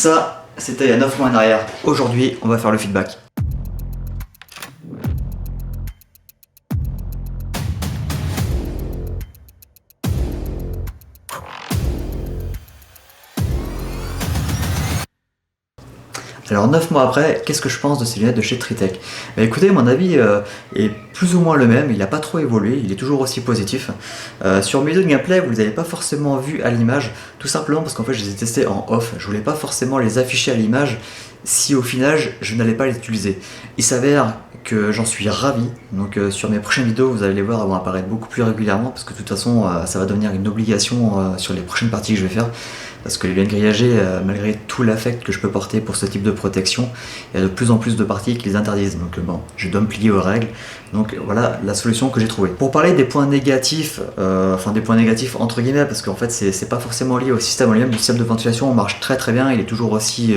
Ça, c'était il y a 9 mois en arrière. Aujourd'hui, on va faire le feedback. Alors 9 mois après, qu'est-ce que je pense de ces lunettes de chez Tritech? Bah écoutez, mon avis est plus ou moins le même, il n'a pas trop évolué, il est toujours aussi positif. Sur mes vidéos de gameplay, vous ne les avez pas forcément vus à l'image, tout simplement parce qu'en fait je les ai testés en off, je voulais pas forcément les afficher à l'image si au final je n'allais pas les utiliser. Il s'avère que j'en suis ravi, donc sur mes prochaines vidéos vous allez les voir, elles vont apparaître beaucoup plus régulièrement parce que de toute façon ça va devenir une obligation sur les prochaines parties que je vais faire. Parce que les lunettes grillagées, malgré tout l'affect que je peux porter pour ce type de protection, il y a de plus en plus de parties qui les interdisent. Donc bon, je dois me plier aux règles. Donc voilà la solution que j'ai trouvée. Pour parler des points négatifs, enfin des points négatifs entre guillemets, parce qu'en fait c'est pas forcément lié au système en lui-même. Le système de ventilation marche très très bien, il est toujours aussi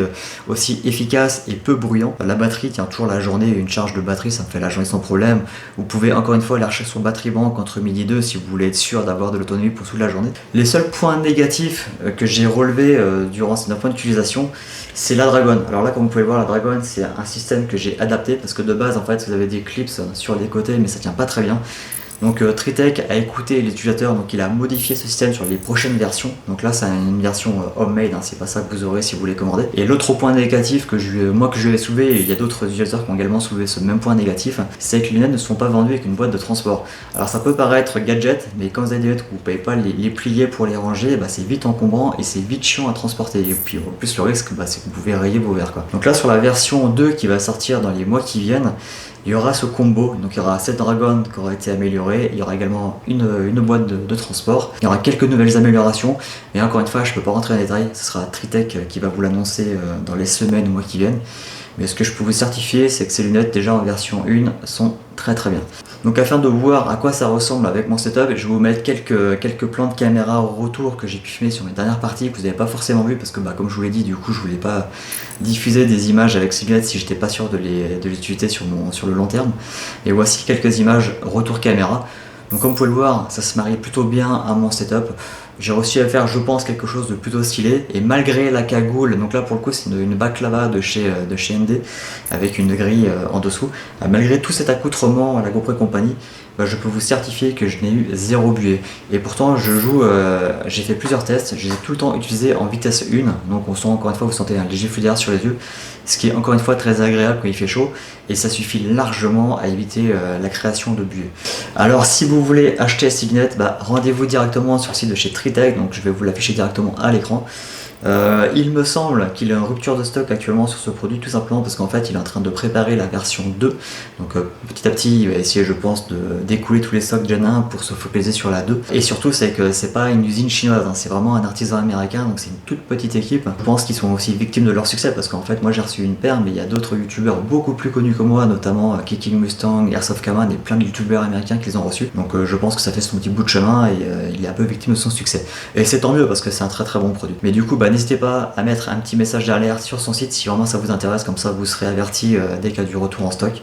efficace et peu bruyant. La batterie tient toujours la journée, une charge de batterie ça me fait la journée sans problème. Vous pouvez encore une fois aller chercher son batterie bank entre midi et 2 si vous voulez être sûr d'avoir de l'autonomie pour toute la journée. Les seuls points négatifs que j'ai relevé durant ces 9 mois d'utilisation, c'est la Dragon. Alors là, comme vous pouvez voir, la Dragon, c'est un système que j'ai adapté parce que de base, en fait, vous avez des clips sur les côtés, mais ça tient pas très bien. Donc Tritech a écouté les utilisateurs, donc il a modifié ce système sur les prochaines versions. Donc là c'est une version homemade, hein, c'est pas ça que vous aurez si vous voulez commander. Et l'autre point négatif que moi je vais soulever, et il y a d'autres utilisateurs qui ont également soulevé ce même point négatif, c'est que les lunettes ne sont pas vendues avec une boîte de transport. Alors ça peut paraître gadget, mais quand vous avez des lunettes que vous ne pouvez pas les plier pour les ranger, bah, c'est vite encombrant et c'est vite chiant à transporter. Et puis en plus le risque, bah, c'est que vous pouvez rayer vos verres, quoi. Donc là sur la version 2 qui va sortir dans les mois qui viennent, il y aura ce combo, donc il y aura cette Dragon qui aura été améliorée, il y aura également une boîte de transport, il y aura quelques nouvelles améliorations, mais encore une fois je ne peux pas rentrer en détail, ce sera Tritech qui va vous l'annoncer dans les semaines ou mois qui viennent. Mais ce que je peux vous certifier, c'est que ces lunettes déjà en version 1 sont très très bien. Donc afin de voir à quoi ça ressemble avec mon setup, je vais vous mettre quelques plans de caméra au retour que j'ai pu filmer sur mes dernières parties que vous n'avez pas forcément vu parce que bah, comme je vous l'ai dit, du coup je voulais pas diffuser des images avec ces lunettes si j'étais pas sûr de les utiliser sur le long terme. Et voici quelques images retour caméra. Donc comme vous pouvez le voir, ça se marie plutôt bien à mon setup. J'ai réussi à faire, je pense, quelque chose de plutôt stylé. Et malgré la cagoule, donc là pour le coup c'est une baklava de chez ND avec une grille en dessous. Malgré tout cet accoutrement à la GoPro et compagnie, bah, je peux vous certifier que je n'ai eu zéro buée. Et pourtant j'ai fait plusieurs tests, je les ai tout le temps utilisés en vitesse 1. Donc on sent encore une fois, vous sentez un léger flux d'air sur les yeux. Ce qui est encore une fois très agréable quand il fait chaud. Et ça suffit largement à éviter la création de buée. Alors si vous voulez acheter ces lunettes, bah, rendez-vous directement sur le site de chez Tritech, donc je vais vous l'afficher directement à l'écran. Il me semble qu'il est en rupture de stock actuellement sur ce produit, tout simplement parce qu'en fait il est en train de préparer la version 2. Donc petit à petit il va essayer, je pense, d'écouler tous les stocks Gen 1 pour se focaliser sur la 2. Et surtout c'est que c'est pas une usine chinoise, hein, c'est vraiment un artisan américain, donc c'est une toute petite équipe. Je pense qu'ils sont aussi victimes de leur succès parce qu'en fait moi j'ai reçu une paire, mais il y a d'autres youtubeurs beaucoup plus connus que moi, notamment Kicking Mustang, Airsoft Kaman et plein de youtubeurs américains qui les ont reçus. Donc je pense que ça fait son petit bout de chemin et il est un peu victime de son succès. Et c'est tant mieux parce que c'est un très très bon produit. Mais du coup bah, n'hésitez pas à mettre un petit message d'alerte sur son site si vraiment ça vous intéresse, comme ça vous serez averti dès qu'il y a du retour en stock.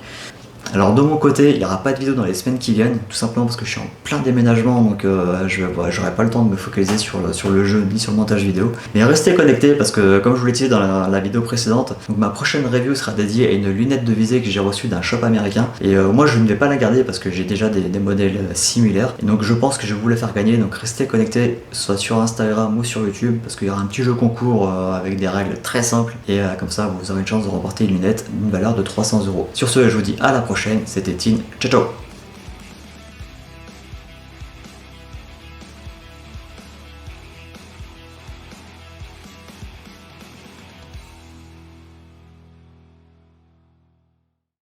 Alors de mon côté, il n'y aura pas de vidéo dans les semaines qui viennent, tout simplement parce que je suis en plein déménagement, donc j'aurai pas le temps de me focaliser sur le jeu ni sur le montage vidéo. Mais restez connectés parce que comme je vous l'ai dit dans la vidéo précédente, donc ma prochaine review sera dédiée à une lunette de visée que j'ai reçue d'un shop américain. Et moi je ne vais pas la garder parce que j'ai déjà des modèles similaires. Et donc je pense que je vais vous les faire gagner, donc restez connectés, soit sur Instagram ou sur YouTube, parce qu'il y aura un petit jeu concours avec des règles très simples. Et comme ça vous aurez une chance de remporter une lunette d'une valeur de 300 €. Sur ce, je vous dis à la prochaine. C'était Tin, ciao ciao.